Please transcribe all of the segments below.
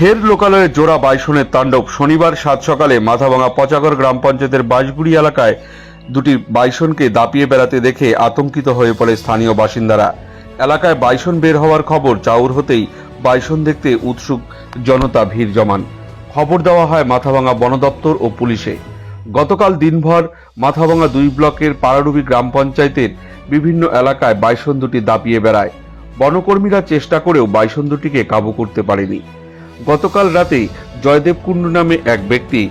ফের লোকালয়ে জোড়া বাইসনের তাণ্ডব। শনিবার সাত সকালে মাথাভাঙা পচাগড় গ্রাম পঞ্চায়েতের বাঁশগুড়ি এলাকায় দুটি বাইসনকে দাপিয়ে বেড়াতে দেখে আতঙ্কিত হয়ে পড়ে স্থানীয় বাসিন্দারা। এলাকায় বাইসন বের হওয়ার খবর চাউর হতেই বাইসন দেখতে উৎসুক জনতা ভিড় জমান। খবর দেওয়া হয় মাথাভাঙা বন দপ্তর ও পুলিশে। গতকাল দিনভর মাথাভাঙা 2 ব্লকের পাড়াডুবি গ্রাম পঞ্চায়েতের বিভিন্ন এলাকায় বাইসন দুটি দাপিয়ে বেড়ায়। বনকর্মীরা চেষ্টা করেও বাইসন দুটিকে কাবু করতে পারেনি। গতকাল রাতে জয়দেবকুণ্ড নামে এক ব্যক্তি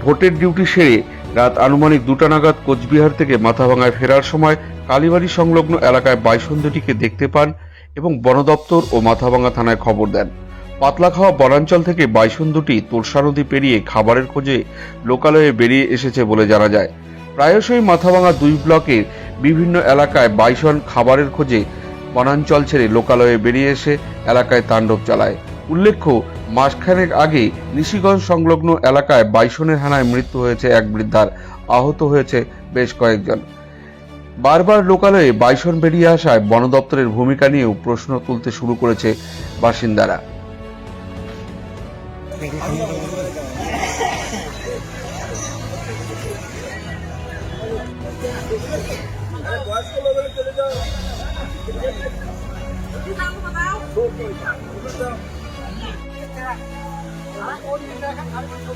ভোটের ডিউটি সেরে রাত আনুমানিক 2টা নাগাদ কোচবিহার থেকে মাথাভাঙায় ফেরার সময় কালীবাড়ি সংলগ্ন এলাকায় বাইসন দুটিকে দেখতে পান এবং বন দপ্তর ও মাথাভাঙা থানায় খবর দেন। পাতলাখাওয়া বনাঞ্চল থেকে বাইসন দুটি তোরসা নদী পেরিয়ে খাবারের খোঁজে লোকালয়ে বেরিয়ে এসেছে বলে জানা যায়। প্রায়শই মাথাভাঙা 2 ব্লকের বিভিন্ন এলাকায় বাইসন খাবারের খোঁজে বনাঞ্চল ছেড়ে লোকালয়ে বেরিয়ে এসে এলাকায় তাণ্ডব চালায়। উল্লেখ্য, মাসখানেক আগে নিশিগঞ্জ সংলগ্ন এলাকায় বাইসনের হানায় মৃত্যু হয়েছে এক বৃদ্ধার, আহত হয়েছে বেশ কয়েকজন। বারবার লোকালয়ে বাইসন বেরিয়ে আসায় বন দপ্তরের ভূমিকা নিয়েও প্রশ্ন তুলতে শুরু করেছে বাসিন্দারা।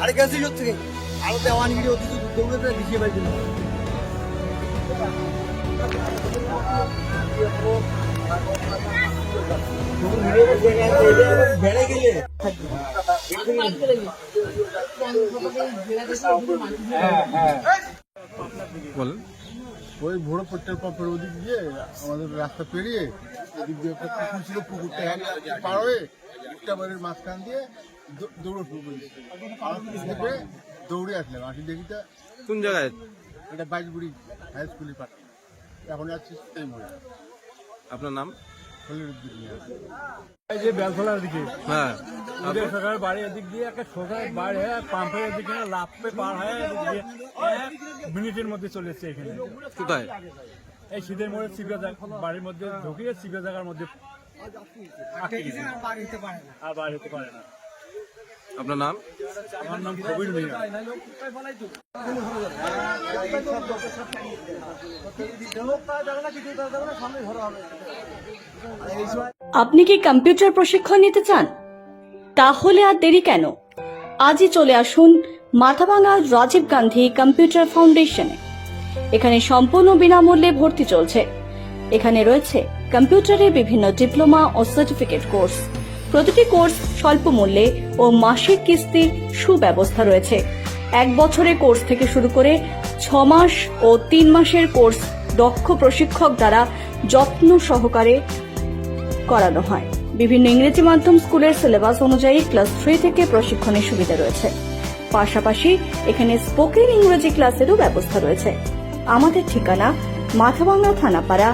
আরে কাছে হচ্ছে আরো দেওয়ানি গিয়ে অতি দৌড়ে দেখিয়ে পাইছিল বেড়ে গেলে বলেন। ওই ভোর পেট্রোল পাম্পের ওদিক দিয়ে আমাদের রাস্তা পেরিয়ে এদিক দিয়ে একটা পুকুর ছিল, পুকুরটা পার হয়ে একটা বাড়ির মাঝখান দিয়ে দৌড়ে শুরু করেছি। দৌড়ে আসলাম, আসি দেখিটা কোন জায়গায়? এটা বাঁশগুড়ি হাই স্কুলের পাশে। এখন যাচ্ছি এই মোড়ে। আপনার নাম? এই যে বেলতলার দিকে, হ্যাঁ, ওদের সরকার বাড়ি এদিক দিয়ে একটা সোজা বাড়ি হয়ে পাম্পের দিকে লাফে পার হয়ে এদিক দিয়ে 1 মিনিটের মধ্যে চলে এসছে এখানে। কোথায়? এই শীতের মোড়ে চিপে বাড়ির মধ্যে ঢুকিয়ে চিপে জায়গার মধ্যে আটকে গেছে। আর বাড়ি হতে পারে না। আপনার নাম? আমার নাম কবির মিয়া। আপনি কি কম্পিউটার প্রশিক্ষণ নিতে চান? তাহলে আর দেরি কেন, আজই চলে আসুন মাথাভাঙা রাজীব গান্ধী কম্পিউটার ফাউন্ডেশনে। এখানে সম্পূর্ণ বিনামূল্যে ভর্তি চলছে। এখানে রয়েছে কম্পিউটারের বিভিন্ন ডিপ্লোমা ও সার্টিফিকেট কোর্স। প্রতিটি কোর্স স্বল্প মূল্যে ও মাসিক কিস্তির সুব্যবস্থা রয়েছে। 1 বছরের কোর্স থেকে শুরু করে 6 মাস ও 3 মাসের কোর্স দক্ষ প্রশিক্ষক দ্বারা যত্ন সহকারে করানো হয়। বিভিন্ন ইংরেজি মাধ্যম স্কুলের সিলেবাস অনুযায়ী ক্লাস 3 থেকে প্রশিক্ষণের সুবিধা রয়েছে। পাশাপাশি এখানে স্পোকেন ইংরেজি ক্লাসেরও ব্যবস্থা রয়েছে। আমাদের ঠিকানা মাথাভাঙা থানাপাড়া,